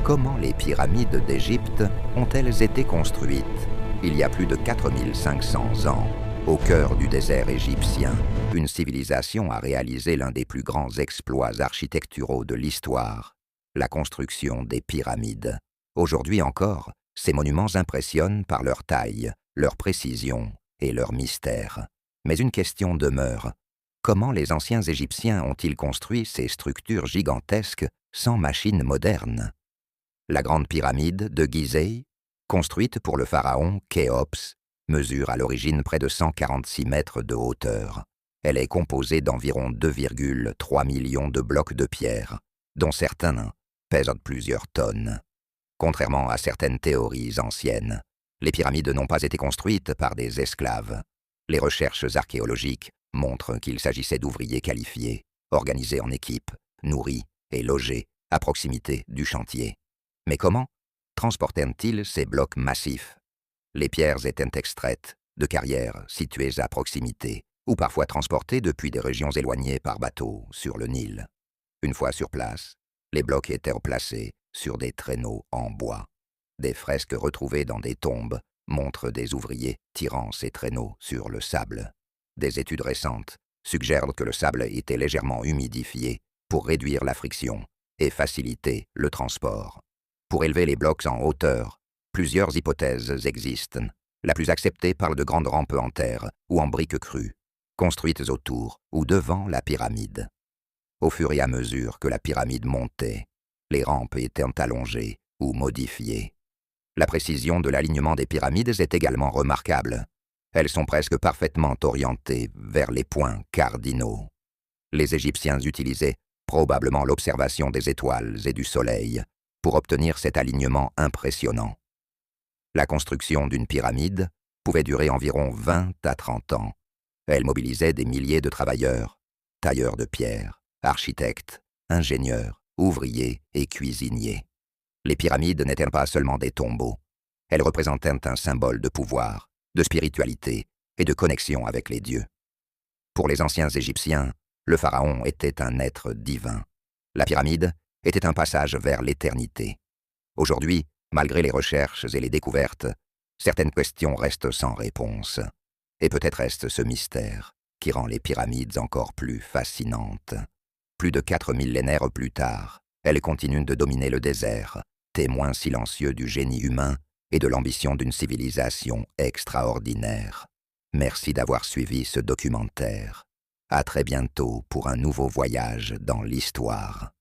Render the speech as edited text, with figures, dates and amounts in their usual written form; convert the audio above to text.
Comment les pyramides d'Égypte ont-elles été construites il y a plus de 4500 ans? Au cœur du désert égyptien, une civilisation a réalisé l'un des plus grands exploits architecturaux de l'histoire, la construction des pyramides. Aujourd'hui encore, ces monuments impressionnent par leur taille, leur précision et leur mystère. Mais une question demeure. Comment les anciens Égyptiens ont-ils construit ces structures gigantesques sans machines modernes? La grande pyramide de Gizeh, construite pour le pharaon Khéops, mesure à l'origine près de 146 mètres de hauteur. Elle est composée d'environ 2,3 millions de blocs de pierre, dont certains pèsent plusieurs tonnes. Contrairement à certaines théories anciennes, les pyramides n'ont pas été construites par des esclaves. Les recherches archéologiques montrent qu'il s'agissait d'ouvriers qualifiés, organisés en équipes, nourris et logés à proximité du chantier. Mais comment transportèrent-ils ces blocs massifs? Les pierres étaient extraites de carrières situées à proximité, ou parfois transportées depuis des régions éloignées par bateau sur le Nil. Une fois sur place, les blocs étaient replacés sur des traîneaux en bois. Des fresques retrouvées dans des tombes montrent des ouvriers tirant ces traîneaux sur le sable. Des études récentes suggèrent que le sable était légèrement humidifié pour réduire la friction et faciliter le transport. Pour élever les blocs en hauteur, plusieurs hypothèses existent. La plus acceptée parle de grandes rampes en terre ou en briques crues, construites autour ou devant la pyramide. Au fur et à mesure que la pyramide montait, les rampes étaient allongées ou modifiées. La précision de l'alignement des pyramides est également remarquable. Elles sont presque parfaitement orientées vers les points cardinaux. Les Égyptiens utilisaient probablement l'observation des étoiles et du soleil pour obtenir cet alignement impressionnant. La construction d'une pyramide pouvait durer environ 20 à 30 ans. Elle mobilisait des milliers de travailleurs, tailleurs de pierre, architectes, ingénieurs, ouvriers et cuisiniers. Les pyramides n'étaient pas seulement des tombeaux. Elles représentaient un symbole de pouvoir, de spiritualité et de connexion avec les dieux. Pour les anciens Égyptiens, le pharaon était un être divin. La pyramide était un passage vers l'éternité. Aujourd'hui, malgré les recherches et les découvertes, certaines questions restent sans réponse. Et peut-être est-ce ce mystère qui rend les pyramides encore plus fascinantes. Plus de 4 millénaires plus tard, elles continuent de dominer le désert, témoins silencieux du génie humain et de l'ambition d'une civilisation extraordinaire. Merci d'avoir suivi ce documentaire. À très bientôt pour un nouveau voyage dans l'histoire.